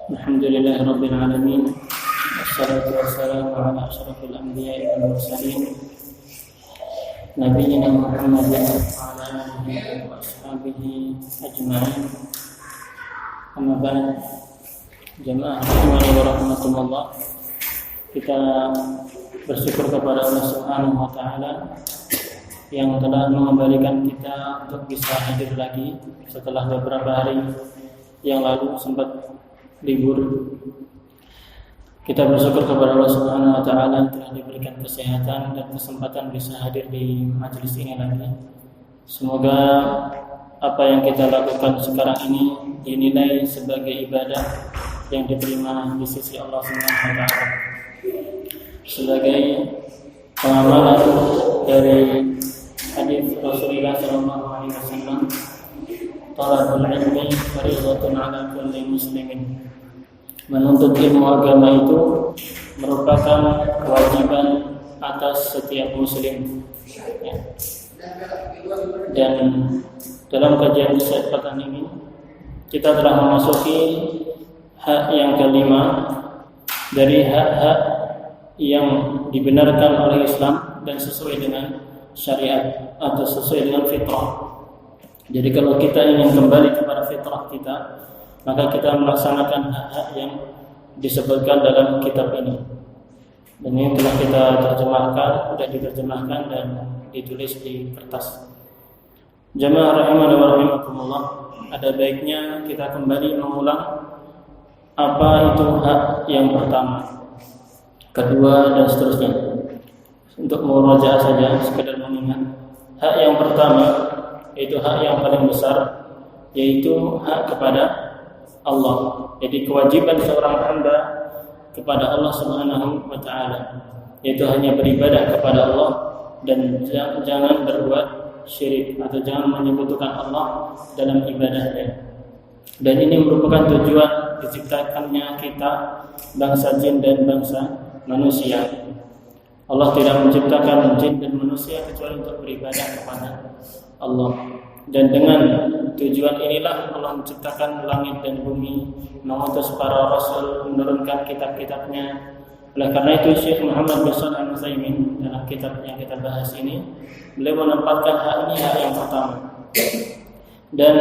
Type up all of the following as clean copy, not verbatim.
Alhamdulillahi Rabbil Alamin. Wassalatu wassalamu ala asyrafil anbiya'i wal mursalin Nabiyyina Muhammadin wa ala alihi wa ashabihi ajma'in. Amma ba'd. Jamaah rahimani wa rahmatullah. Kita bersyukur kepada Allah Subhanahu wa taala yang telah mengembalikan kita untuk bisa hadir lagi setelah beberapa hari yang lalu sempat libur. Kita bersyukur kepada Allah Subhanahu wa taala yang telah diberikan kesehatan dan kesempatan bisa hadir di majelis ini lagi. Semoga apa yang kita lakukan sekarang ini dinilai sebagai ibadah yang diterima di sisi Allah Subhanahu wa taala. Sebagai pengamalan dari hadis Rasulullah sallallahu alaihi wasallam, talabul ilmi fardhatun 'ala kulli muslimin. Menuntut ilmu agama itu merupakan kewajiban atas setiap muslim. Dan dalam kajian kesempatan ini kita telah memasuki hak yang kelima dari hak-hak yang dibenarkan oleh Islam dan sesuai dengan syariat atau sesuai dengan fitrah. Jadi kalau kita ingin kembali kepada fitrah kita, maka kita melaksanakan hak-hak yang disebutkan dalam kitab ini. Dan ini telah kita terjemahkan, sudah diterjemahkan dan ditulis di kertas. Jamaah rahimani wa rahimakumullah, ada baiknya kita kembali mengulang apa itu hak yang pertama, kedua dan seterusnya. Untuk murajaah saja, sekedar mengingat. Hak yang pertama yaitu hak yang paling besar, yaitu hak kepada Allah. Jadi kewajiban seorang hamba kepada Allah Subhanahu wa taala, yaitu hanya beribadah kepada Allah dan jangan berbuat syirik atau jangan menyekutukan Allah dalam ibadahnya. Dan ini merupakan tujuan diciptakannya kita, bangsa jin dan bangsa manusia. Allah tidak menciptakan jin dan manusia kecuali untuk beribadah kepada Allah. Dan dengan tujuan inilah Allah menciptakan langit dan bumi, mengutus para rasul, menurunkan kitab-kitabnya. Oleh karena itu Syekh Muhammad bin Shalih Al-Utsaimin dalam kitab yang kita bahas ini, beliau menempatkan hak ini hak yang pertama. Dan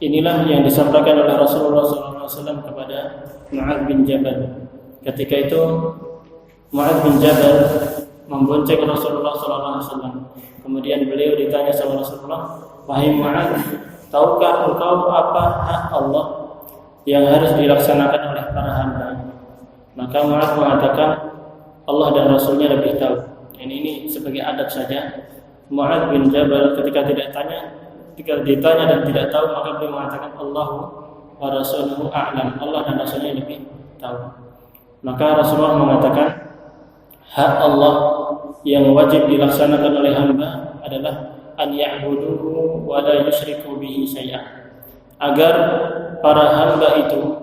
inilah yang disampaikan oleh Rasulullah SAW kepada Mu'adz bin Jabal. Ketika itu Mu'adz bin Jabal membonceng Rasulullah SAW. Kemudian beliau ditanya sama Rasulullah, "Wahai Mu'adz, tahukah engkau apa hak Allah yang harus dilaksanakan oleh para hamba?" Maka Mu'adz mengatakan, "Allah dan Rasulnya lebih tahu." Ini sebagai adab saja. Mu'adz bin Jabal ketika ditanya dan tidak tahu, maka beliau mengatakan, "Allahu wa Rasuluhu a'lam." Allah dan Rasulnya lebih tahu. Maka Rasulullah mengatakan, hak Allah yang wajib dilaksanakan oleh hamba adalah an ya'buduhu wa la yusyriku bihi syai'an. Agar para hamba itu,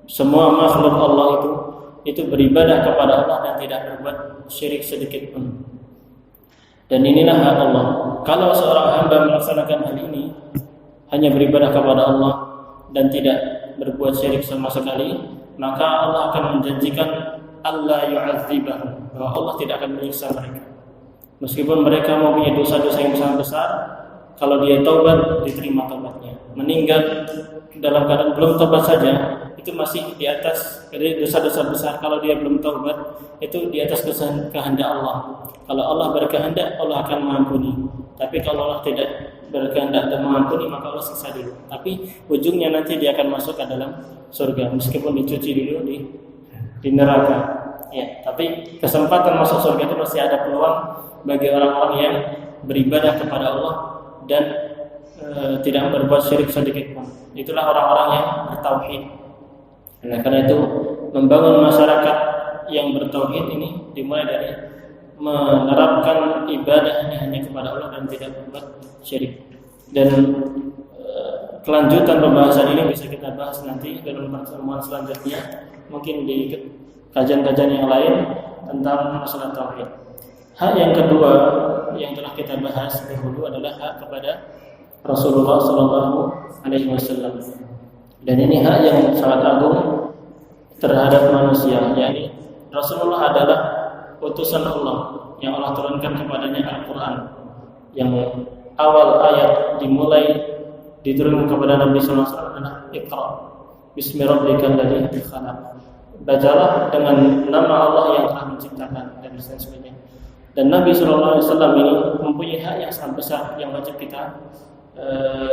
semua makhluk Allah itu beribadah kepada Allah dan tidak berbuat syirik sedikit pun. Dan inilah hak Allah. Kalau seorang hamba melaksanakan hal ini, hanya beribadah kepada Allah dan tidak berbuat syirik sama sekali, maka Allah akan menjanjikan Allah yu'adzibahum, bahwa Allah tidak akan menyiksa mereka. Meskipun mereka mempunyai dosa-dosa yang sangat besar, kalau dia taubat, diterima taubatnya. Meninggal dalam keadaan belum taubat saja, itu masih di atas dari dosa-dosa besar. Kalau dia belum taubat, itu di atas kehendak Allah. Kalau Allah berkehendak, Allah akan mengampuni. Tapi kalau Allah tidak berkehendak dan mengampuni, maka Allah siksa dulu. Tapi ujungnya nanti dia akan masuk ke dalam surga, meskipun dicuci dulu di neraka. Ya, tapi kesempatan masuk surga itu masih ada peluang bagi orang-orang yang beribadah kepada Allah dan tidak berbuat syirik sedikit pun. Itulah orang-orang yang bertauhid. Nah, karena itu membangun masyarakat yang bertauhid ini dimulai dari menerapkan ibadahnya hanya kepada Allah dan tidak berbuat syirik. Dan kelanjutan pembahasan ini bisa kita bahas nanti dalam pertemuan selanjutnya, mungkin di kajian-kajian yang lain tentang masalah tauhid. Hak yang kedua yang telah kita bahas dahulu adalah hak kepada Rasulullah SAW. alaihi wasallam. Dan ini hak yang sangat agung terhadap manusia, yakni Rasulullah adalah utusan Allah yang Allah turunkan kepadanya Al-Quran, yang awal ayat dimulai diturunkan kepada Nabi sallallahu alaihi wasallam adalah Iqra bismi rabbikal ladzi khalaq. Bacalah dengan nama Allah yang telah menciptakan, dan sebagainya. Dan Nabi sallallahu alaihi wasallam ini mempunyai hak yang sangat besar yang wajib kita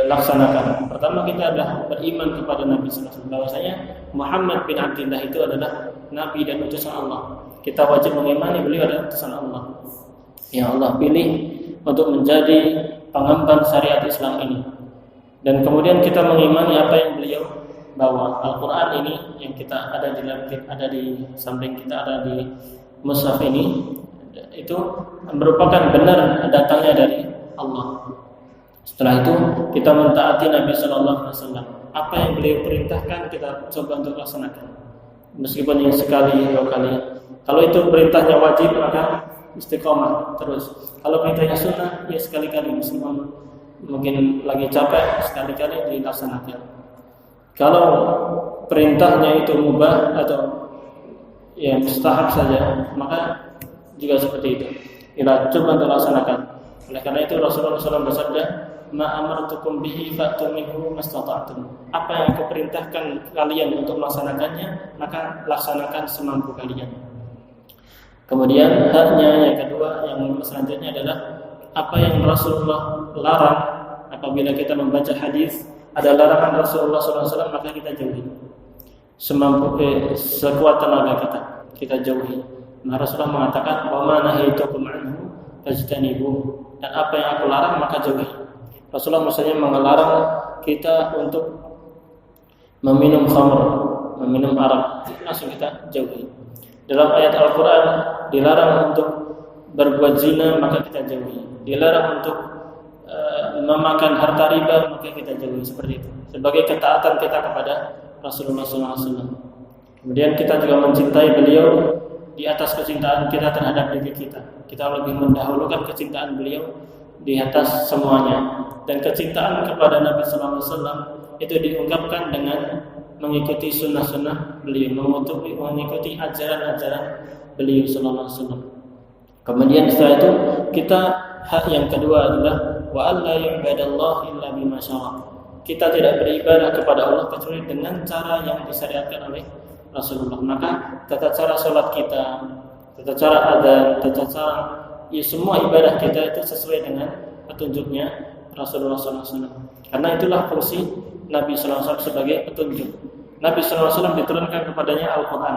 laksanakan. Pertama, kita adalah beriman kepada Nabi sallallahu alaihi wasallam, bahwasanya Muhammad bin Abdullah itu adalah nabi dan utusan Allah. Kita wajib mengimani beliau adalah utusan Allah yang Allah pilih untuk menjadi pengemban syariat Islam ini. Dan kemudian kita mengimani apa yang beliau bawa. Al-Quran ini yang kita ada di samping kita, ada di mushaf ini, itu merupakan benar datangnya dari Allah. Setelah itu kita mentaati Nabi Sallallahu Alaihi Wasallam. Apa yang beliau perintahkan kita coba untuk laksanakan, meskipun yang sekali dua kali. Kalau itu perintahnya wajib, maka istiqomah terus. Kalau perintahnya sunnah, ya sekali-kali, meskipun mungkin lagi capek, sekali-kali dilaksanakan. Kalau perintahnya itu mubah atau ya mustahab saja, maka juga seperti itu. Kita coba untuk laksanakan. Oleh karena itu Rasulullah SAW bersabda, "Ma amartukum bihi fa'tu minhu mastata'tum." Apa yang aku perintahkan kalian untuk melaksanakannya, maka laksanakan semampu kalian. Kemudian haknya yang kedua, yang selanjutnya adalah apa yang Rasulullah larang. Apabila kita membaca hadis ada larangan Rasulullah SAW, maka kita jauhi. Semampu sekuat tenaga kita jauhi. Nah, Rasulullah mengatakan, "Wa ma nahaitukum anhu fajtanibuh." Dan apa yang aku larang maka jauhi. Rasulullah misalnya melarang kita untuk meminum khamr, meminum arak, langsung kita jauhi. Dalam ayat Al-Quran dilarang untuk berbuat zina, maka kita jauhi. Dilarang untuk memakan harta riba, maka kita jauhi. Seperti itu, sebagai ketaatan kita kepada Rasulullah SAW. Kemudian kita juga mencintai beliau di atas kecintaan kita terhadap diri kita. Kita lebih mendahulukan kecintaan beliau di atas semuanya. Dan kecintaan kepada Nabi SAW itu diungkapkan dengan mengikuti sunnah-sunnah beliau, mengikuti ajaran-ajaran beliau SAW. Kemudian setelah itu kita hak yang kedua adalah wa alla yu'badallahu illa bima syara'. Kita tidak beribadah kepada Allah kecuali dengan cara yang disyariatkan oleh Rasulullah. Maka tata cara salat kita, tata cara adzan, tata cara semua ibadah kita itu sesuai dengan petunjuknya Rasulullah SAW. Karena itulah fungsi Nabi SAW sebagai petunjuk. Nabi SAW diturunkan kepadanya Al-Quran.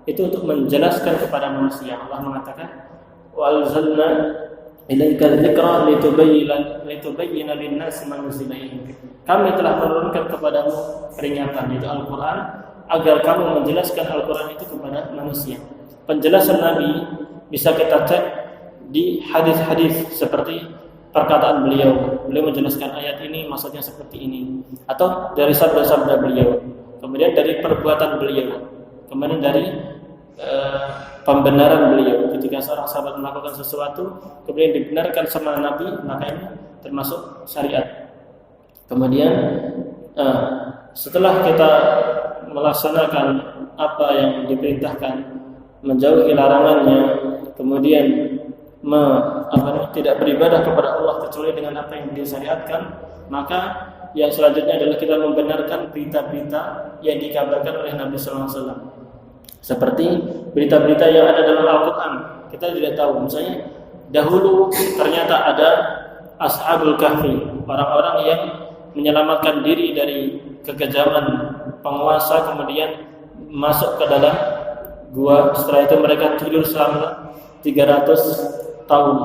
Itu untuk menjelaskan kepada manusia. Allah mengatakan, وَأَنزَلْنَا إِلَيْكَ الذِّكْرَ لِتُبَيِّنَ لِلنَّاسِ مَا نُزِّلَ إِلَيْهِمْ. Kami telah menurunkan kepadamu peringatan, yaitu Al-Quran, agar kamu menjelaskan Al-Quran itu kepada manusia. Penjelasan Nabi bisa kita cek di hadis-hadis seperti perkataan beliau. Beliau menjelaskan ayat ini maksudnya seperti ini, atau dari sabda-sabda beliau. Kemudian dari perbuatan beliau. Kemudian dari pembenaran beliau. Ketika seorang sahabat melakukan sesuatu, kemudian dibenarkan sama Nabi, maka ini termasuk syariat. Kemudian setelah kita melaksanakan apa yang diperintahkan, menjauhi larangannya, kemudian tidak beribadah kepada Allah kecuali dengan apa yang disyariatkan, maka yang selanjutnya adalah kita membenarkan berita-berita yang dikabarkan oleh Nabi SAW. Seperti berita-berita yang ada dalam Al-Quran. Kita tidak tahu, misalnya dahulu ternyata ada Ashabul Kahfi, orang-orang yang menyelamatkan diri dari kekejaman penguasa, kemudian masuk ke dalam gua. Setelah itu mereka tidur selama 300 tahun.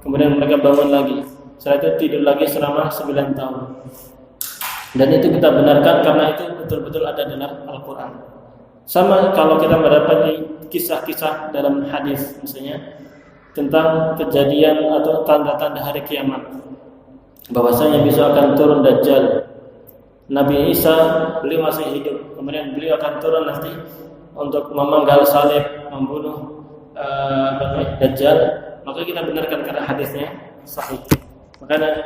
Kemudian mereka bangun lagi. Setelah itu tidur lagi selama 9 tahun. Dan itu kita benarkan karena itu betul-betul ada dalam Al-Quran. Sama kalau kita mendapati kisah-kisah dalam hadis, misalnya tentang kejadian atau tanda-tanda hari kiamat, bahwasanya besok akan turun Dajjal. Nabi Isa beliau masih hidup, kemudian beliau akan turun nanti untuk memenggal salib, membunuh Dajjal. Maka kita benarkan karena hadisnya sahih. Makanya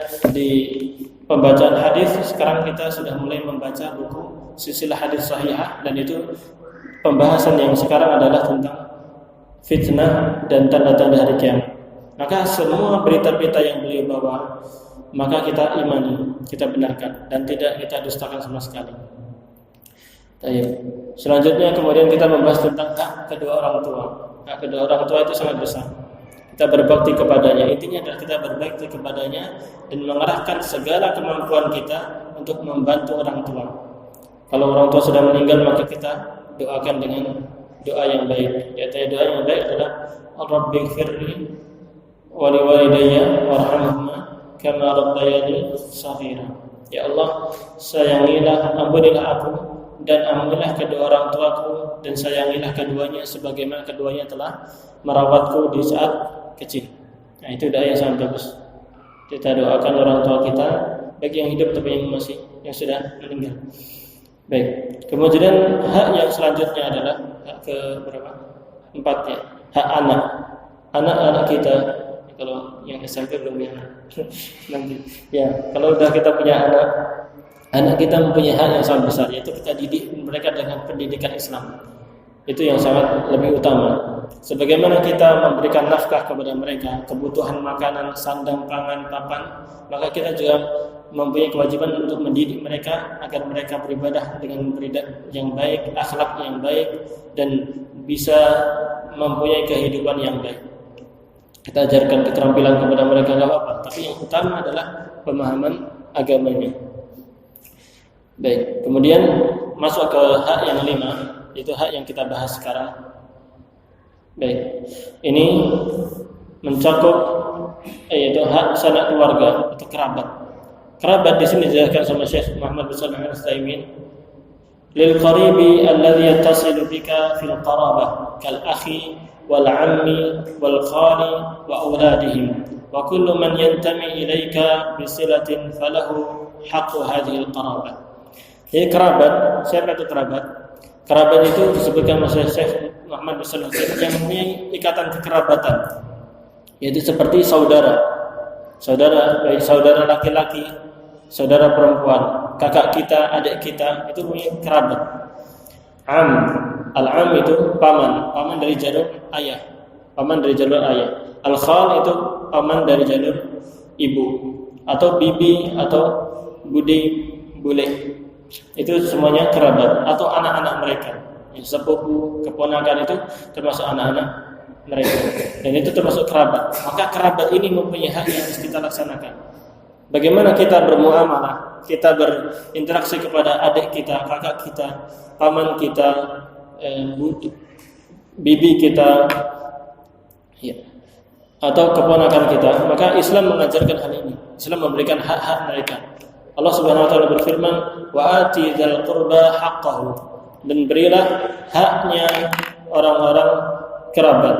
pembacaan hadis, sekarang kita sudah mulai membaca buku silsilah hadis sahihah, dan itu pembahasan yang sekarang adalah tentang fitnah dan tanda-tanda hari kiamat. Maka semua berita-berita yang beliau bawa, maka kita imani, kita benarkan, dan tidak kita dustakan sama sekali. Selanjutnya kemudian kita membahas tentang hak kedua orang tua. Hak kedua orang tua itu sangat besar. Kita berbakti kepadanya. Intinya adalah kita berbakti kepadanya dan mengerahkan segala kemampuan kita untuk membantu orang tua. Kalau orang tua sudah meninggal, maka kita doakan dengan doa yang baik. Yaitu doa yang baik adalah Rabbighfirli wa liwalidayya warhamhuma kama rabbayani shaghira. Ya Allah, sayangilah, ampunilah aku dan ampunilah kedua orang tuaku, dan sayangilah keduanya sebagaimana keduanya telah merawatku di saat kecil. Nah, itu doa yang sangat bagus. Kita doakan orang tua kita, baik yang hidup atau yang sudah meninggal. Baik. Kemudian hak yang selanjutnya adalah hak ke berapa? 4 ya. Hak anak. Anak-anak kita, kalau yang SMP belum punya anak. Nanti. Ya, kalau udah kita punya anak kita mempunyai hak yang sangat besar, yaitu kita didik mereka dengan pendidikan Islam. Itu yang sangat lebih utama. Sebagaimana kita memberikan nafkah kepada mereka, kebutuhan makanan, sandang, pangan, papan, maka kita juga mempunyai kewajiban untuk mendidik mereka agar mereka beribadah dengan yang baik, akhlak yang baik, dan bisa mempunyai kehidupan yang baik. Kita ajarkan keterampilan kepada mereka, tidak apa-apa, tapi yang utama adalah pemahaman agamanya. Baik, kemudian masuk ke hak yang 5, yaitu hak yang kita bahas sekarang. Baik, ini mencakup yaitu hak sanak keluarga atau kerabat. Kerabat di sini dijelaskan sama Syekh Muhammad bin Shalih Al-Utsaimin, lil qaribi alladhi yattasilu bika fil qarabah kal akhi wal ammi wal khali wa auladihim wa kullu man yantami ilaika bi silatin falahu haqqu hadhihi al qarabah. Jadi kerabat, siapa itu kerabat? Kerabat itu disebutkan oleh Syekh Muhammad bin Shalih Al-Utsaimin yang mempunyai ikatan kekerabatan, yaitu seperti saudara, baik saudara laki-laki, saudara perempuan, kakak kita, adik kita, itu punya kerabat. Al-am itu paman dari jalur ayah, Al-khal itu paman dari jalur ibu, atau bibi atau bule. Itu semuanya kerabat atau anak-anak mereka. Sepupu, keponakan itu termasuk anak-anak mereka, dan itu termasuk kerabat. Maka kerabat ini mempunyai hak yang harus kita laksanakan. Bagaimana kita bermuamalah, kita berinteraksi kepada adik kita, kakak kita, paman kita, bibi kita, ya, atau keponakan kita. Maka Islam mengajarkan hal ini. Islam memberikan hak-hak mereka. Allah Subhanahu wa taala berfirman, "Wa ati dzal qurba haqqahu." Dan berilah haknya orang-orang kerabat,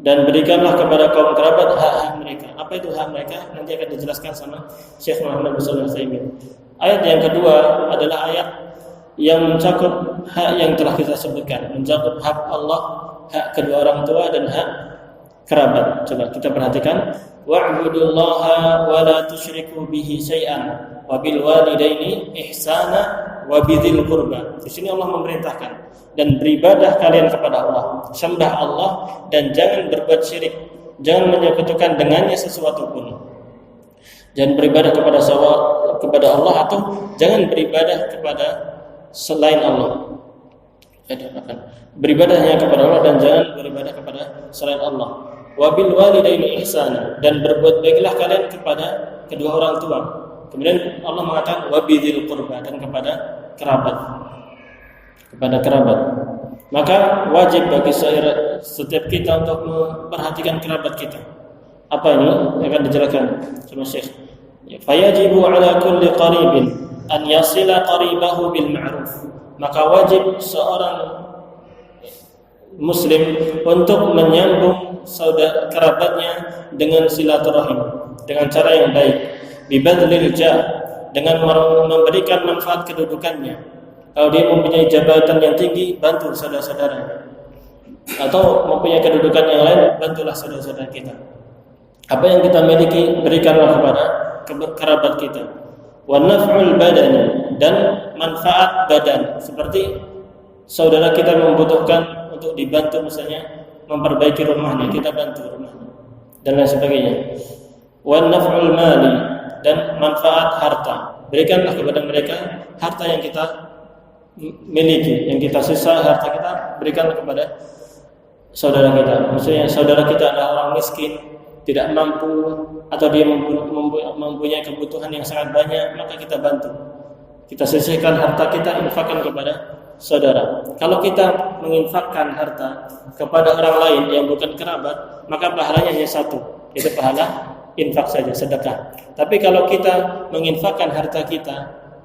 dan berikanlah kepada kaum kerabat hak-hak mereka. Apa itu hak mereka? Nanti akan dijelaskan sama Syekh Muhammad bin Shalih Al-Utsaimin. Ayat yang kedua adalah ayat yang mencakup hak yang telah kita sebutkan, mencakup hak Allah, hak kedua orang tua, dan hak kerabat. Coba kita perhatikan, wa'budullaha wa la tusyriku bihi syai'an wa bil walidaini ihsana wa bidzil qurba. Di sini Allah memerintahkan, dan beribadah kalian kepada Allah, sembah Allah, dan jangan berbuat syirik, jangan menyekutukan dengannya sesuatu pun. Jangan beribadah kepada Allah atau jangan beribadah kepada selain Allah. Beribadah hanya kepada Allah dan jangan beribadah kepada selain Allah. Wabil walidaini ihsana, dan berbuat baiklah kalian kepada kedua orang tua. Kemudian Allah mengatakan wabidzil qurba, dan kepada kerabat. Maka wajib bagi setiap kita untuk memperhatikan kerabat kita. Apa ini? Akan dijelaskan sama Syekh. Fayajibu ala kulli qaribin an yasila qaribahu bil ma'ruf. Maka wajib seorang muslim untuk menyambung saudara kerabatnya dengan silaturahim, dengan cara yang baik, bibadlil jah, dengan memberikan manfaat kedudukannya. Kalau dia mempunyai jabatan yang tinggi, bantu saudara-saudaranya, atau mempunyai kedudukan yang lain, bantulah saudara-saudara kita. Apa yang kita miliki, berikanlah kepada kerabat kita. wan naf'ul badani, dan manfaat badan, seperti saudara kita membutuhkan untuk dibantu misalnya memperbaiki rumahnya, kita bantu rumahnya dan lain sebagainya. Wan naf'ul mali, dan manfaat harta, berikanlah kepada mereka harta yang kita miliki, yang kita sisa harta kita berikanlah kepada saudara kita. Misalnya saudara kita adalah orang miskin, tidak mampu, atau dia mempunyai kebutuhan yang sangat banyak, maka kita bantu. Kita sisihkan harta kita, infakkan kepada saudara. Kalau kita menginfakkan harta kepada orang lain yang bukan kerabat, maka pahalanya hanya satu, itu pahala infak saja, sedekah. Tapi kalau kita menginfakkan harta kita,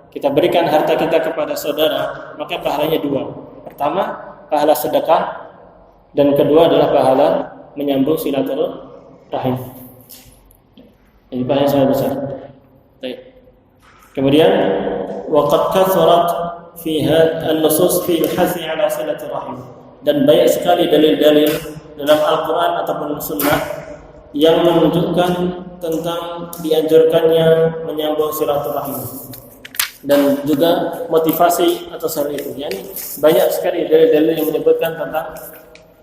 kita berikan harta kita kepada saudara, maka pahalanya dua. Pertama, pahala sedekah, dan kedua adalah pahala menyambung silaturahim. Ini pahalanya sangat besar. Baik. Kemudian waqad kathurat fi an-nusus fi al-hathi ala silaturahim, dan banyak sekali dalil-dalil dalam Al-Qur'an ataupun Sunnah yang menunjukkan tentang dianjurkannya menyambung silaturahim, dan juga motivasi atas hal itu. Yani banyak sekali dalil-dalil yang menyebutkan tentang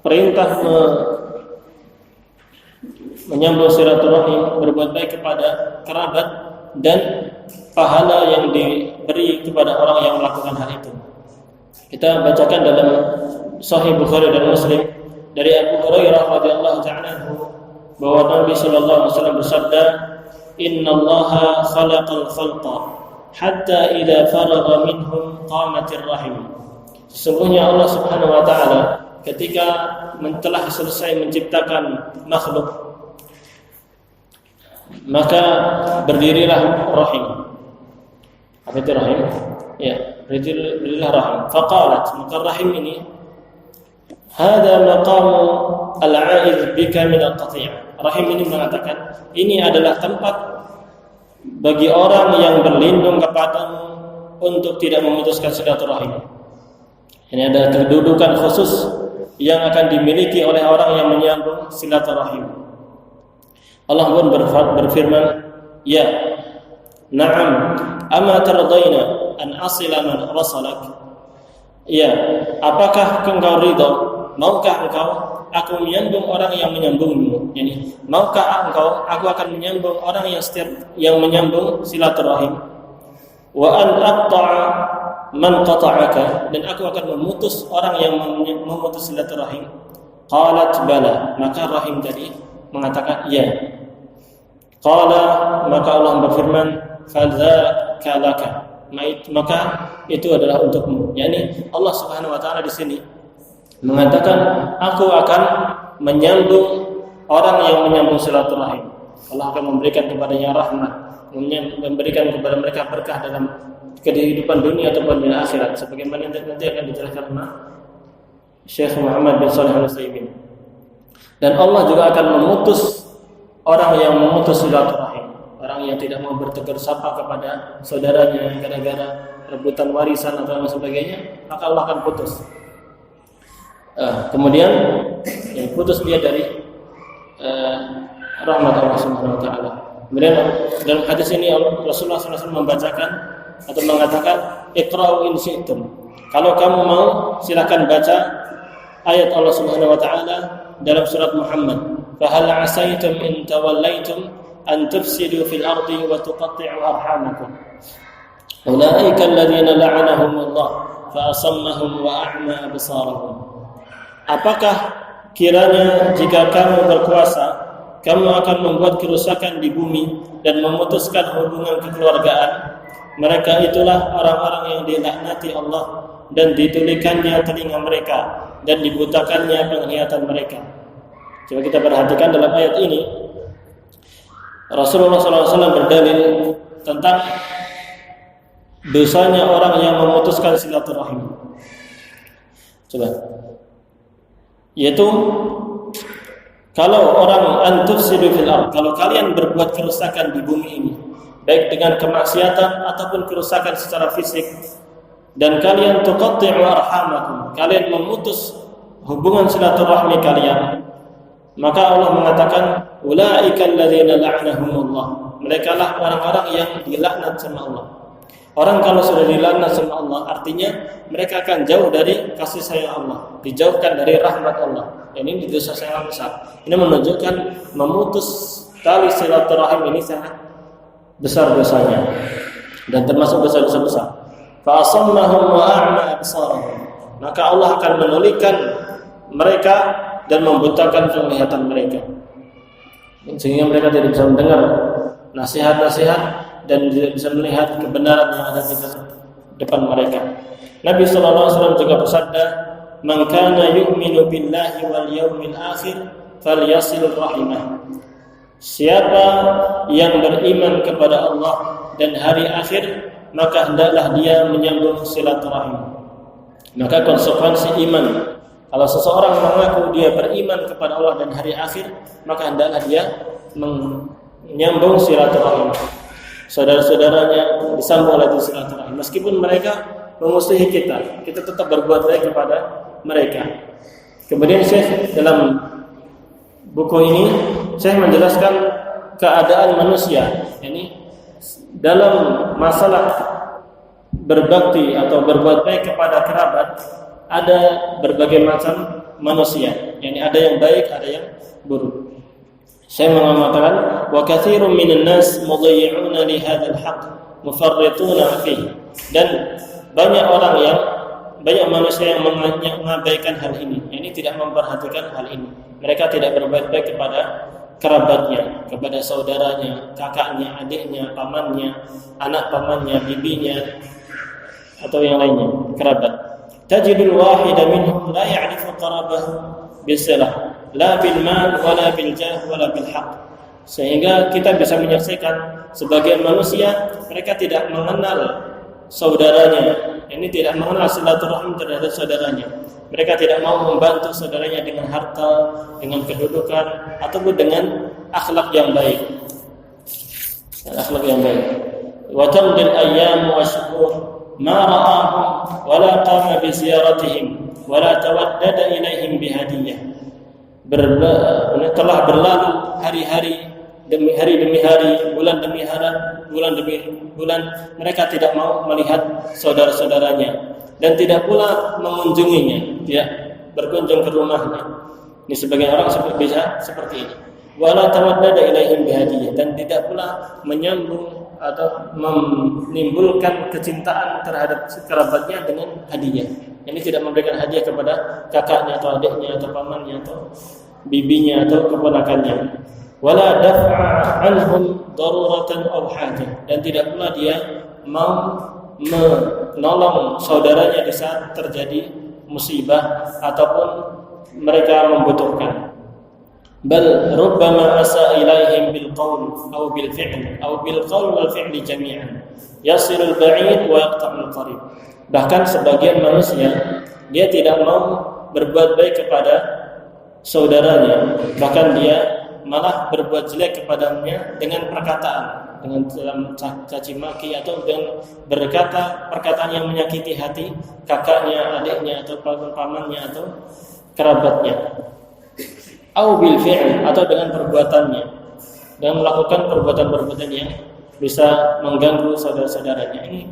perintah menyambung silaturahim, berbuat baik kepada kerabat, dan pahala yang diberi kepada orang yang melakukan hal itu. Kita bacakan dalam Sahih Bukhari dan Muslim dari Abu Hurairah radhiyallahu ta'ala anhu bahwa Nabi sallallahu alaihi wasallam bersabda, "Innallaha khalaqal khalqa hatta idza faragha minhum qamatir rahim." Sesungguhnya Allah Subhanahu wa taala ketika telah selesai menciptakan makhluk, maka berdirilah rahim. Apa itu rahim? Ya, berdirilah rahim. Faqalat, maka rahim ini, "Hada maqamu al-'aid bika min al-qati'." Rahim ini mengatakan, ini adalah tempat bagi orang yang berlindung kepadamu untuk tidak memutuskan silaturahim. Ini ada kedudukan khusus yang akan dimiliki oleh orang yang menyambung silaturahim. Allah pun berfirman, "Ya, na'am, ama tardayna an asila man wasalak?" Ya, apakah engkau ridha? Maukah engkau aku menyambung orang yang menyambungmu? Yani, maukah engkau aku akan menyambung orang yang menyambung silaturahim? Wa an aqta'a man qata'aka, dan aku akan memutus orang yang memutus silaturahim. Qalat bala, maka rahim tadi mengatakan ya. Qala, maka Allah berfirman, fadzaka laka, maka itu adalah untukmu. Yani Allah Subhanahu wa taala di sini mengatakan, aku akan menyambung orang yang menyambung silaturahim. Allah akan memberikan kepadanya rahmat, memberikan kepada mereka berkah dalam kehidupan dunia ataupun di akhirat, sebagaimana nanti akan dijelaskan oleh Syekh Muhammad bin Shalih Al-Utsaimin. Dan Allah juga akan memutus orang yang memutus silaturahim, orang yang tidak mau bertegur sapa kepada saudaranya gara-gara rebutan warisan atau sebagainya, maka Allah akan putus. Kemudian putus dia dari rahmat Allah Subhanahu wa taala. Kemudian dalam hadis ini Rasulullah SAW membacakan atau mengatakan, "Iqra'u in syi'tum." Kalau kamu mau, silakan baca ayat Allah Subhanahu wa taala dalam surat Muhammad, "Fa hal 'asaytum in tawallaitum an tufsidu fil ardi wa tuqatti'u arhamakum. Ulaika alladziina la'anahumullah fa asammahum wa a'ma absarahum." Apakah kiranya jika kamu berkuasa, kamu akan membuat kerusakan di bumi dan memutuskan hubungan kekeluargaan? Mereka itulah orang-orang yang dilaknati Allah, dan ditulikannya telinga mereka, dan dibutakannya penglihatan mereka. Coba kita perhatikan dalam ayat ini, Rasulullah SAW berdalil tentang dosanya orang yang memutuskan silaturahim. Coba, yaitu kalau orang antufsidu fil ard, kalau kalian berbuat kerusakan di bumi ini, baik dengan kemaksiatan ataupun kerusakan secara fisik, dan kalian tuqatti'u arhamakum, kalian memutus hubungan silaturahmi kalian, maka Allah mengatakan, ulaika alladziina la'anahumullah, Mereka lah orang-orang yang dilaknat sama Allah. Orang kalau sudah dilaknat sama Allah, artinya mereka akan jauh dari kasih sayang Allah, dijauhkan dari rahmat Allah. Ini dosa sangat besar. Ini menunjukkan memutus tali silaturahim ini sangat besar dosanya dan termasuk dosa-dosa besar. Fa asammahum wa a'ma absarahum. Maka Allah akan menulikan mereka dan membutakan penglihatan mereka, sehingga mereka tidak bisa mendengar nasihat-nasihat dan tidak bisa melihat kebenaran yang ada di depan mereka. Nabi sallallahu alaihi wasallam juga bersabda, "Man kana yu'minu billahi wal yawmil akhir falyasil rahimah." Siapa yang beriman kepada Allah dan hari akhir, maka hendaklah dia menyambung silaturahim. Maka konsekuensi iman, kalau seseorang mengaku dia beriman kepada Allah dan hari akhir, maka hendaklah dia menyambung silaturahim. Saudara-saudaranya disambung lagi silaturahim. Meskipun mereka memusuhi kita tetap berbuat baik kepada mereka. Kemudian Syekh dalam buku ini Syekh menjelaskan keadaan manusia. Ini dalam masalah berbakti atau berbuat baik kepada kerabat, ada berbagai macam manusia. Yani ada yang baik, ada yang buruk. Saya mengatakan wa katsirun minan nas mudayyi'una li hadzal haqq mufarrituna fihi. Dan banyak manusia yang mengabaikan hal ini. Ini tidak memperhatikan hal ini. Mereka tidak berbuat baik kepada kerabatnya, kepada saudaranya, kakaknya, adiknya, pamannya, anak pamannya, bibinya atau yang lainnya, kerabat. Tajidul wahida minhum la ya'rifu qarabahu bisilah la bil mal wala bil jah wala bil haqq. Sehingga kita bisa menyaksikan sebagian manusia mereka tidak mengenal saudaranya. Ini tidak mengenal silaturahim terhadap saudaranya. Mereka tidak mau membantu saudaranya dengan harta, dengan kedudukan ataupun dengan akhlak yang baik. Akhlak yang baik. Wa tamdil ayyam wa shuhur ma ra'ahum wa la qama bi ziyaratihim wa la tawaddada ilaihim bi hadiyah. Telah berlalu hari-hari demi hari, bulan demi bulan, mereka tidak mau melihat saudara-saudaranya dan tidak pula mengunjunginya, tidak berkunjung ke rumahnya. Ini sebagian orang bisa seperti ini. Wala tawaddada ilaihim bihadiyah, dan tidak pula menyambung atau menimbulkan kecintaan terhadap kerabatnya dengan hadiah. Ini tidak memberikan hadiah kepada kakaknya atau adiknya atau pamannya atau bibinya atau keponakannya. Wala daf'a anhum daruratan aw hajah, dan tidak pula dia mau menolong saudaranya di saat terjadi musibah ataupun mereka membutuhkan. Bal rubbama asa ilaihim bil qaul aw bil fi'l aw bil qaul wal fi'li jami'an yasilul ba'id wa yaqta'ul qarib. Bahkan sebagian manusia dia tidak mau berbuat baik kepada saudaranya, bahkan dia malah berbuat jelek kepadanya dengan perkataan, dengan dalam caci maki atau dengan berkata perkataan yang menyakiti hati kakaknya, adiknya atau pamannya atau kerabatnya. Au bil fi'l, atau dengan perbuatannya, dengan melakukan perbuatan-perbuatan yang bisa mengganggu saudara-saudaranya. Ini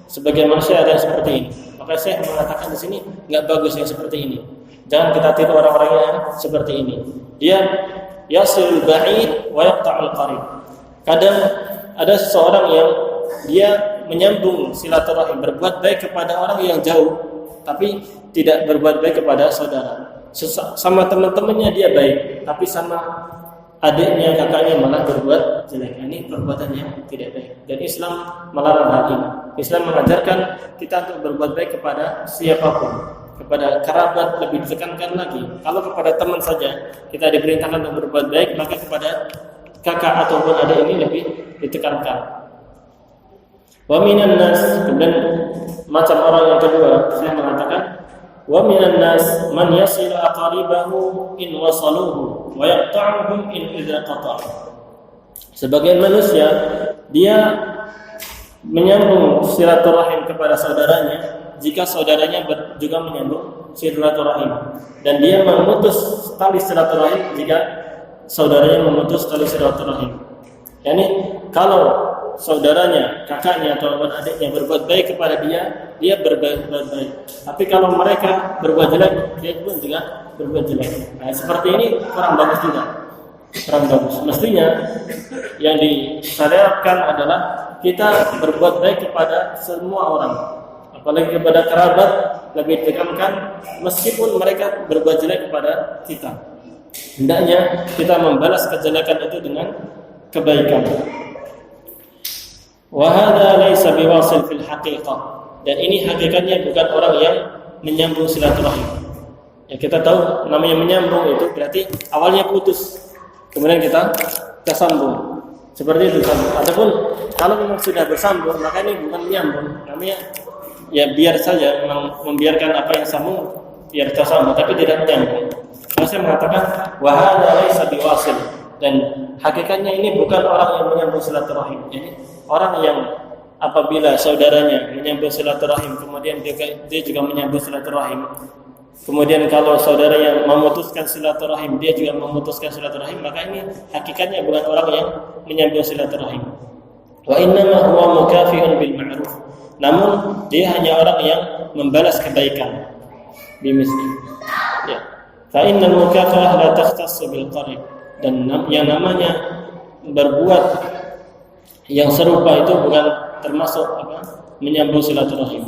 sebagian manusia ada yang seperti ini. Maka saya mengatakan di sini enggak bagus yang seperti ini. Jangan kita tiru orang-orang yang seperti ini. Dia yasil ba'id wa yaqta'ul qarib. Kadang ada seseorang yang dia menyambung silaturahim, berbuat baik kepada orang yang jauh, tapi tidak berbuat baik kepada saudara. Sama teman-temannya dia baik, tapi sama adiknya, kakaknya malah berbuat jelek. Ini perbuatan yang tidak baik. Dan Islam melarang hal ini. Islam mengajarkan kita untuk berbuat baik kepada siapapun. Kepada kerabat lebih ditekankan lagi. Kalau kepada teman saja kita diperintahkan untuk berbuat baik, maka kepada kakak ataupun adik ini lebih ditekankan. Wa minan nas, kemudian macam orang yang kedua saya mengatakan wa minan nas man yasilu aqaribahu in wasaluhu wa yaqta'uhum in idza qata'a. Sebagian manusia dia menyambung silaturahim kepada saudaranya jika saudaranya juga menyambung silaturahim, dan dia memutus tali silaturahim jika saudaranya memutus tali silaturahim. Yani kalau saudaranya, kakaknya atau adiknya berbuat baik kepada dia, dia berbuat baik. Tapi kalau mereka berbuat jelek, dia pun juga berbuat jelek. Nah, seperti ini kurang bagus juga. Kurang bagus. Mestinya yang disyariatkan adalah kita berbuat baik kepada semua orang, apalagi kepada kerabat lebih ditekankan, meskipun mereka berbuat jelek kepada kita. Hendaknya kita membalas kejelekan itu dengan kebaikan. Wa hadza laisa biwasil fil haqiqah. Dan ini hakikatnya bukan orang yang menyambung silaturahim. Ya, kita tahu namanya menyambung itu berarti awalnya putus, kemudian kita sambung. Seperti itu kan. Adapun kalau memang sudah bersambung, maka ini bukan menyambung. Namanya ya biar saja memang membiarkan apa yang sambung biar tersambung, tapi tidak menyambung. Maka saya mengatakan wa hadza laisa biwasil. Dan hakikatnya ini bukan orang yang menyambung silaturahim. Jadi orang yang apabila saudaranya menyambung silaturahim, kemudian dia juga menyambung silaturahim. Kemudian kalau saudaranya memutuskan silaturahim, dia juga memutuskan silaturahim, maka ini hakikatnya bukan orang yang menyambung silaturahim. Wa innama huwa mukafi'un bil ma'ruf. Namun dia hanya orang yang membalas kebaikan. Bimisli. Ya. Fa innal mukafa'ah la takhtassu bil qarib. Dan yang namanya berbuat yang serupa itu bukan termasuk menyambung silaturahim.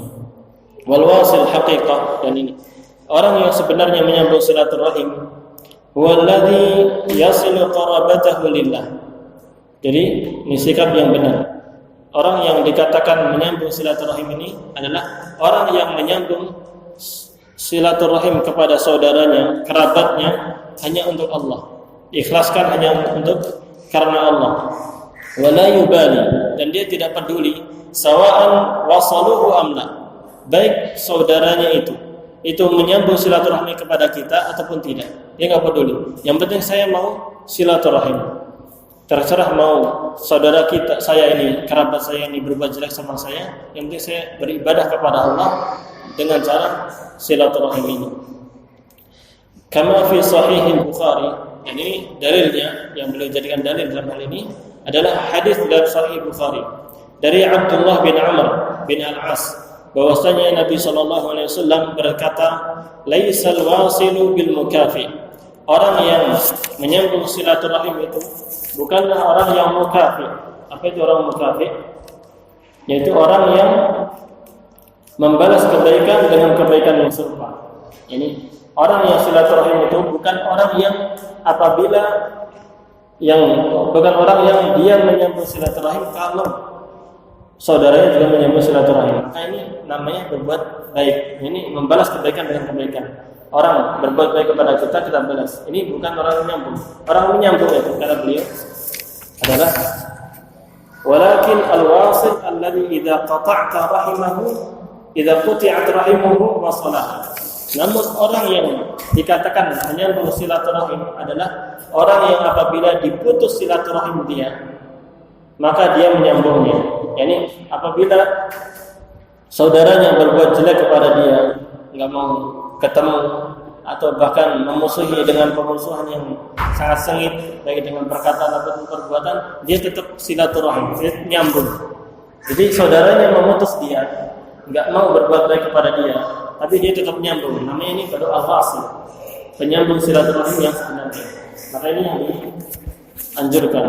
Wal wasil haqiqah. Dan ini orang yang sebenarnya menyambung silaturahim huwa alladhi yasilu qarabatahu lillah. Jadi ini sikap yang benar. Orang yang dikatakan menyambung silaturahim ini adalah orang yang menyambung silaturahim kepada saudaranya, kerabatnya hanya untuk Allah. Ikhlaskan hanya untuk karena Allah. Wala yubali, dan dia tidak peduli sawa'an wasaluhu amla, baik saudaranya itu menyambung silaturahmi kepada kita ataupun tidak, dia enggak peduli. Yang penting saya mau silaturahim. Terserah mau saudara saya ini, kerabat saya ini berbuat jelek sama saya, yang penting saya beribadah kepada Allah dengan cara silaturahim ini. Kama fi sahih Bukhari. Ini dalilnya yang beliau jadikan dalil dalam hal ini adalah hadis dari Sahih Bukhari dari Abdullah bin Amr bin Al-As, bahwasanya Nabi sallallahu alaihi wasallam berkata, "Laisal wasilu bil mukafi." Orang yang menyambung silaturahim itu bukanlah orang yang mukafi. Apa itu orang mukafi? Yaitu orang yang membalas kebaikan dengan kebaikan yang serupa. Ini orang yang silaturahim itu bukan orang yang bukan orang yang dia menyambung silaturahim kalau saudaranya juga menyambung silaturahim. Maka ini namanya berbuat baik. Ini membalas kebaikan dengan kebaikan. Orang berbuat baik kepada kita balas. Ini bukan orang menyambung. Orang menyambung itu kata beliau adalah walakin al-wasil alladhi idza qata'ta rahimahu idza quti'at rahimuhu wasalah. Namun orang yang dikatakan menyambung silaturahim adalah orang yang apabila diputus silaturahim dia, maka dia menyambungnya. Yani apabila saudaranya berbuat jelek kepada dia, enggak mau ketemu atau bahkan memusuhi dengan pemusuhan yang sangat sengit, baik dengan perkataan ataupun perbuatan, dia tetap silaturahim, dia nyambung. Jadi saudaranya memutus dia, enggak mau berbuat baik kepada dia, tapi dia tetap nyambung. Namanya ini baru al-wasil, penyambung silaturahim yang sebenarnya. Maka ini yang dianjurkan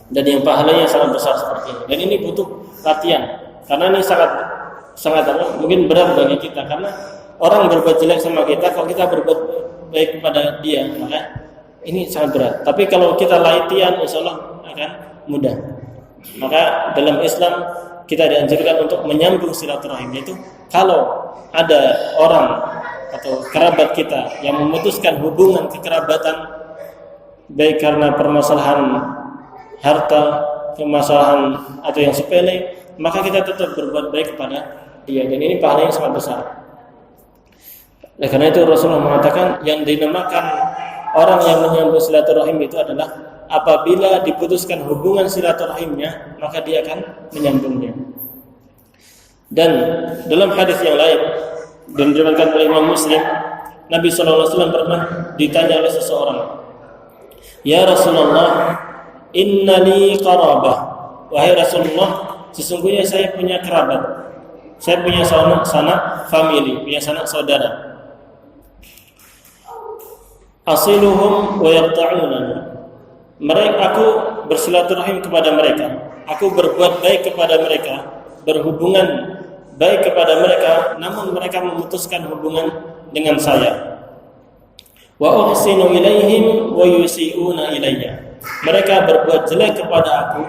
dan yang pahalanya sangat besar seperti ini. Dan ini butuh latihan karena ini sangat mungkin berat bagi kita, karena orang berbuat jelek sama kita, kalau kita berbuat baik kepada dia, maka ini sangat berat. Tapi kalau kita latihan, insyaallah akan mudah. Maka dalam Islam kita dianjurkan untuk menyambung silaturahim, yaitu kalau ada orang atau kerabat kita yang memutuskan hubungan kekerabatan baik karena permasalahan harta, permasalahan atau yang sepele, maka kita tetap berbuat baik kepada dia, dan ini pahalanya sangat besar. Oleh karena itu Rasulullah mengatakan yang dinamakan orang yang menyambung silaturahim itu adalah apabila diputuskan hubungan silaturahimnya, maka dia akan menyambungnya. Dan dalam hadis yang lain dan diriwayatkan oleh Imam Muslim, Nabi SAW pernah ditanya oleh seseorang, "Ya Rasulullah, innali qarabah, wahai Rasulullah, sesungguhnya saya punya kerabat, saya punya sanak family, punya sanak saudara. Asiluhum wa yaqta'unani, mereka, aku bersilaturahim kepada mereka, aku berbuat baik kepada mereka, berhubungan baik kepada mereka, namun mereka memutuskan hubungan dengan saya. Wa uhsinu ilaihim wa yusi'una ilayya, mereka berbuat jelek kepada aku.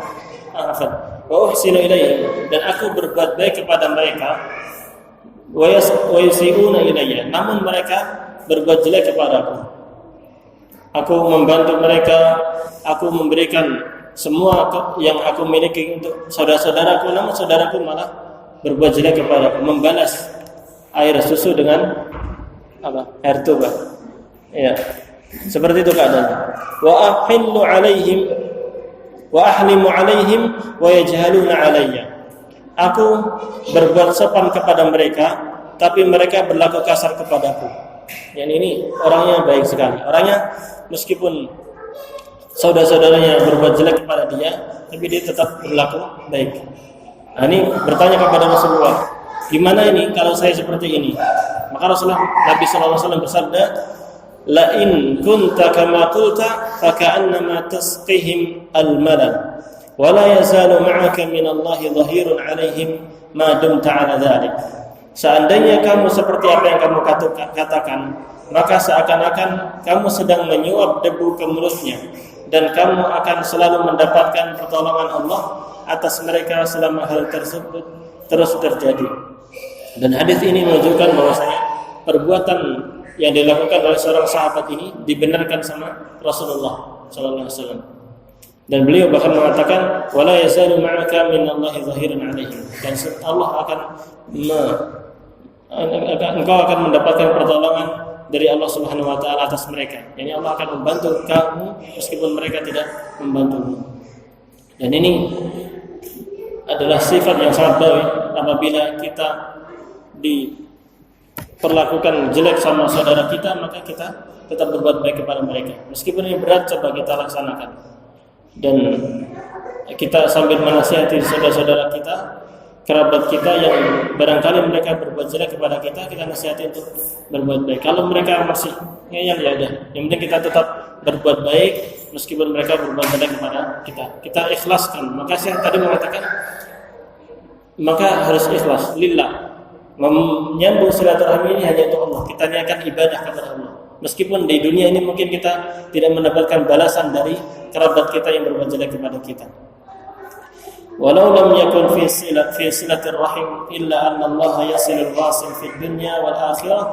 Wa uhsinu ilaihim, dan aku berbuat baik kepada mereka. Wa yusi'una ilayya, namun mereka berbuat jelek kepada aku. Aku membantu mereka, aku memberikan semua yang aku miliki untuk saudara-saudaraku, namun saudaraku malah berbuat jelek kepadaku, membalas air susu dengan air tuba. Ya, seperti itu keadaannya. Wa ahillu alaihim wa ahlimu alaihim wa yajhaluna alayya, aku berbuat sopan kepada mereka, tapi mereka berlaku kasar kepadaku. Yang ini orangnya baik sekali, orangnya meskipun saudara-saudaranya berbuat jelek kepada dia, tapi dia tetap berlaku baik. Nah, ini bertanya kepada Rasulullah, gimana ini kalau saya seperti ini? Maka Rasulullah Nabi SAW bersabda, la in kunta kama qulta fa ka'annama tasqihim al-malal wa la yazalu ma'aka min Allah dhahirun 'alaihim ma dumta 'ala dhalik. Seandainya kamu seperti apa yang kamu katakan, maka seakan-akan kamu sedang menyuap debu ke mulutnya, dan kamu akan selalu mendapatkan pertolongan Allah atas mereka selama hal tersebut terus terjadi. Dan hadis ini menunjukkan bahwasanya perbuatan yang dilakukan oleh seorang sahabat ini dibenarkan sama Rasulullah sallallahu alaihi wasallam. Dan beliau bahkan mengatakan, wala yazalu ma'aka minallahi zahiran 'alaihim, dan Allah akan engkau akan mendapatkan pertolongan dari Allah Subhanahu wa taala atas mereka. Yani Allah akan membantu kamu meskipun mereka tidak membantumu. Dan ini adalah sifat yang sangat baik apabila kita diperlakukan jelek sama saudara kita, maka kita tetap berbuat baik kepada mereka. Meskipun ini berat, coba kita laksanakan. Dan kita sambil menasihati saudara-saudara kita, kerabat kita yang barangkali mereka berbuat jelek kepada kita, kita nasihati untuk berbuat baik. Kalau mereka masih ngeyel, ya udah, yang penting kita tetap berbuat baik meskipun mereka berbuat jelek kepada kita. Kita ikhlaskan. Maka saya tadi mengatakan, maka harus ikhlas lillah. Menyambung silaturahmi ini hanya untuk Allah. Kita niatkan ibadah kepada Allah. Meskipun di dunia ini mungkin kita tidak mendapatkan balasan dari kerabat kita yang berbuat jelek kepada kita. Walau lam yakun fi silatir rahim illa anna Allah yasilul wasil fid dunya wal akhirah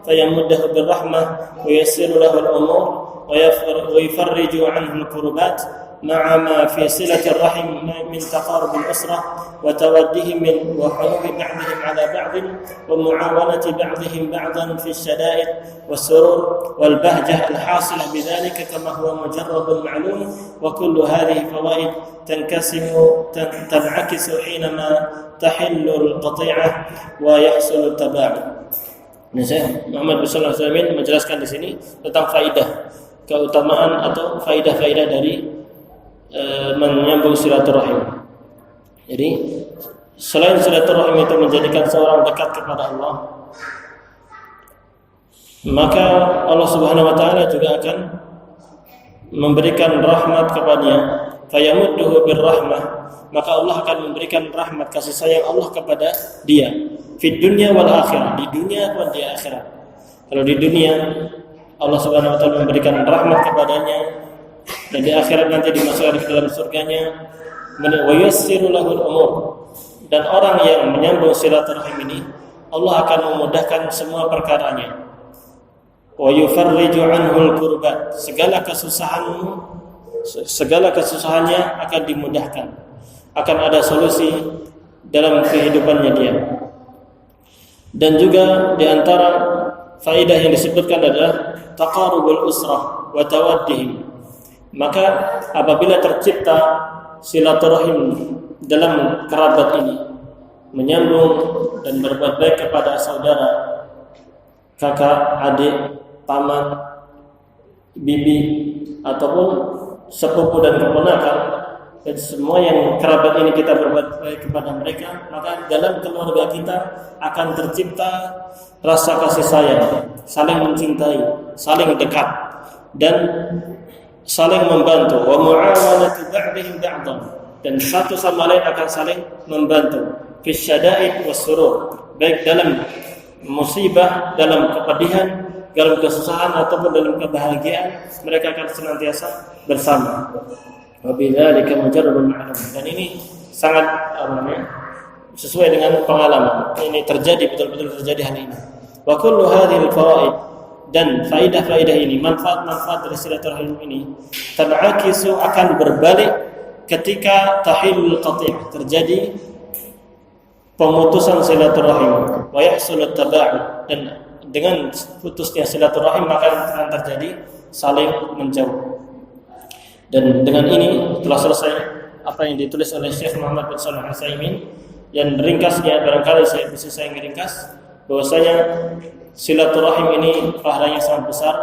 fayamuddahu bir rahmah wa yassiru lahu al umur wa yufarriju anhu al kurbat ma'a ma fi silatir rahim min taqarub al usrah wa tawaddihim wa hulumi ba'dihim ala ba'd wa mu'awanati ba'dihim ba'dan fi syada'id was-surur wal bahjah al hasilah bidzalika kama huwa mujarrad ma'lum wa kullu hadhihi fawaid تنعكس حينما تحل القطيعة ويحصل التباعد. Nah, saya Muhammad bin Shalih Al-Utsaimin menjelaskan di sini tentang faidah, keutamaan atau faidah-faidah dari menyambung silaturahim. Jadi selain silaturahim itu menjadikan seorang dekat kepada Allah, maka Allah Subhanahu wa taala juga akan memberikan rahmat kepadanya. Fayamudduhu birrahmah, maka Allah akan memberikan rahmat kasih sayang Allah kepada dia fid dunya wal akhirah, di dunia dan di akhirat. Kalau di dunia Allah Subhanahu wa taala memberikan rahmat kepadanya, dan di akhirat nanti dimasukkan ke dalam surganya. Wa yassiru lahul umur, dan orang yang menyambung silaturahim ini Allah akan memudahkan semua perkaranya. Wa yufarriju anhul kurbat, segala kesusahannya akan dimudahkan, akan ada solusi dalam kehidupannya dia. Dan juga di antara faedah yang disebutkan adalah taqarubul usrah wa tawaddihim. Maka apabila tercipta silaturahim dalam kerabat ini, menyambung dan berbuat baik kepada saudara, kakak, adik, paman, bibi, ataupun sepupu dan keponakan, dan semua yang kerabat ini kita berbuat baik kepada mereka, maka dalam keluarga kita akan tercipta rasa kasih sayang, saling mencintai, saling dekat, dan saling membantu. Wa mu'awanatu ba'dihim ba'dan, dan satu sama lain akan saling membantu. Fi syada'id was surur, baik dalam musibah, dalam kepedihan, dalam kesusahan ataupun dalam kebahagiaan, mereka akan senantiasa bersama. Wa bidzalika mujarrabun ma'lum, dan ini sangat sesuai dengan pengalaman. Ini terjadi, betul-betul terjadi hal ini. Wa kullu hadhil fawaid, dan faidah-faidah ini, manfaat-manfaat dari silaturahim ini tan'akisu, akan berbalik ketika tahillul qati', terjadi pemutusan silaturahim, wa yahsulut taba'ud, dan dengan putusnya silaturahim maka akan terjadi saling menjauh. Dan dengan ini telah selesai apa yang ditulis oleh Syekh Muhammad bin Shalih Al-Utsaimin, dan ringkasnya barangkali saya ringkas bahwasanya silaturahim ini pahalanya sangat besar,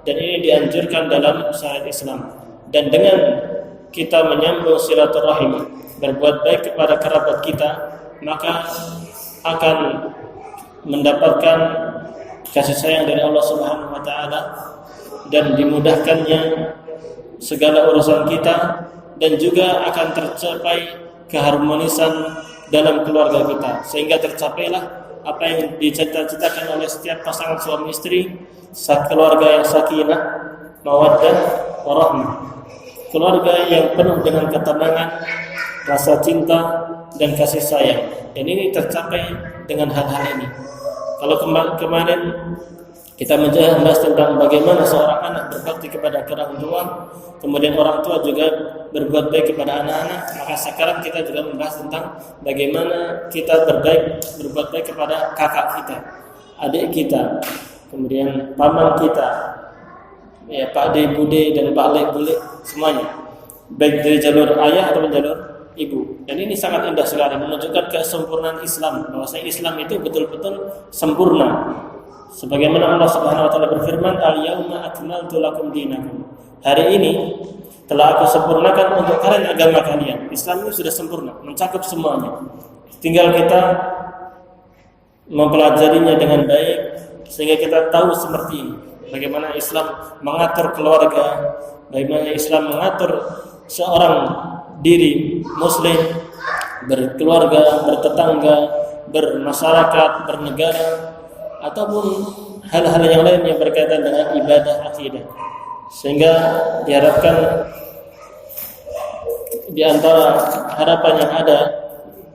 dan ini dianjurkan dalam syariat Islam. Dan dengan kita menyambung silaturahim, berbuat baik kepada kerabat kita, maka akan mendapatkan kasih sayang dari Allah Subhanahu wa taala, dan dimudahkannya segala urusan kita, dan juga akan tercapai keharmonisan dalam keluarga kita, sehingga tercapailah apa yang dicita-citakan oleh setiap pasangan suami istri, keluarga yang sakinah, mawaddah, warahmah, keluarga yang penuh dengan ketenangan, rasa cinta dan kasih sayang. Dan ini tercapai dengan hal-hal ini. Kalau kemarin kita membahas tentang bagaimana seorang anak berbakti kepada orang tua, kemudian orang tua juga berbuat baik kepada anak-anak, maka sekarang kita juga membahas tentang bagaimana kita berbuat baik kepada kakak kita, adik kita, kemudian paman kita, ya Pak De Bude dan Pak Le Bule, semuanya, baik dari jalur ayah atau jalur ibu. Dan ini sangat indah sekali, menunjukkan kesempurnaan Islam, bahwasanya Islam itu betul-betul sempurna. Sebagaimana Allah Subhanahu wa taala berfirman, "Al-yauma akmaltu lakum dinakum." Hari ini telah aku sempurnakan untuk kalian agama kalian. Islam ini sudah sempurna, mencakup semuanya. Tinggal kita mempelajarinya dengan baik sehingga kita tahu seperti ini, bagaimana Islam mengatur keluarga, bagaimana Islam mengatur seorang diri muslim berkeluarga, bertetangga, bermasyarakat, bernegara, ataupun hal-hal yang lain yang berkaitan dengan ibadah akidah. Sehingga diharapkan di antara harapan yang ada,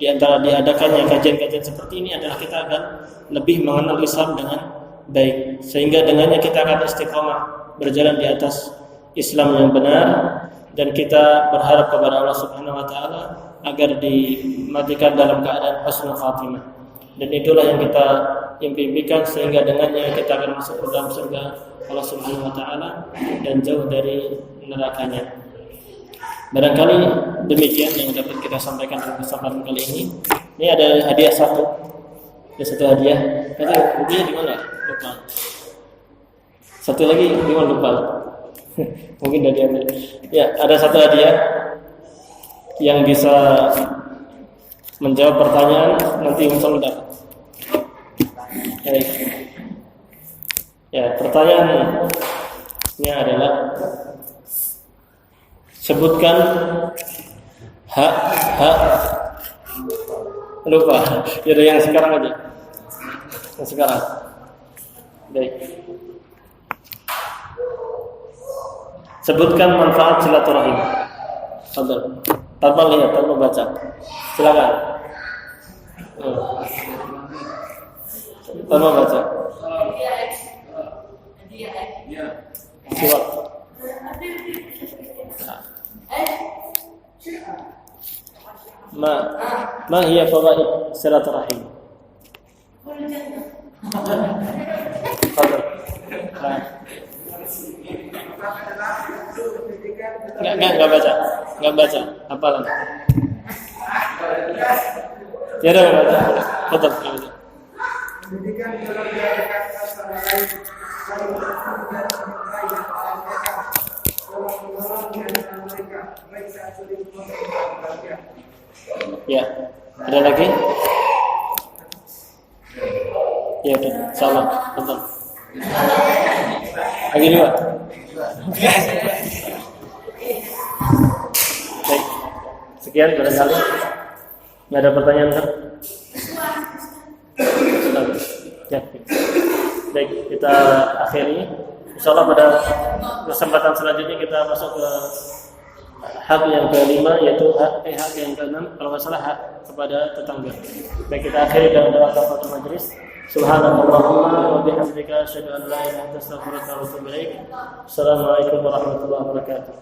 di antara diadakannya kajian-kajian seperti ini adalah kita akan lebih mengenal Islam dengan baik, sehingga dengannya kita akan istiqomah berjalan di atas Islam yang benar, dan kita berharap kepada Allah Subhanahu wa taala agar dimatikan dalam keadaan husnul khatimah. Dan itulah yang kita impikan, sehingga dengannya kita akan masuk ke dalam surga Allah Subhanahu wa taala dan jauh dari nerakanya. Barangkali demikian yang dapat kita sampaikan dalam kesempatan kali ini. Ini ada hadiah satu. Ada satu hadiah. Tadi hadiah di mana? Lupa. Satu lagi di mana lupa. Mungkin dari Anda. Ya, ada satu hadiah yang bisa menjawab pertanyaan nanti insya Allah dapat. Ya, pertanyaannya adalah sebutkan hak lupa. Jadi yang sekarang aja. Yang sekarang. Baik. Sebutkan manfaat silaturahim. Tanpa lihat, tanpa baca. Silakan. Tanpa baca. Siwak. Ma hiya fawaid silaturahim? Enggak baca. Hafalan. Ya udah baca. Betul. Pendidikan dalam diadakan sama lain, kalau Ya, ada lagi? Ya udah, insyaallah. Betul. Lagi dua. Baik. Sekian barangkali. Nggak ada pertanyaan kan? Ya. Baik, kita akhiri. Insyaallah pada kesempatan selanjutnya kita masuk ke hak yang kelima, yaitu hak yang keenam, kalau nggak salah hak kepada tetangga. Baik, kita akhiri dengan doa kafaratul majelis. Subhanallahumma wa bihamdika asyhadu an la ilaha illa anta astaghfiruka wa atubu ilaik. Assalamualaikum warahmatullahi wabarakatuh.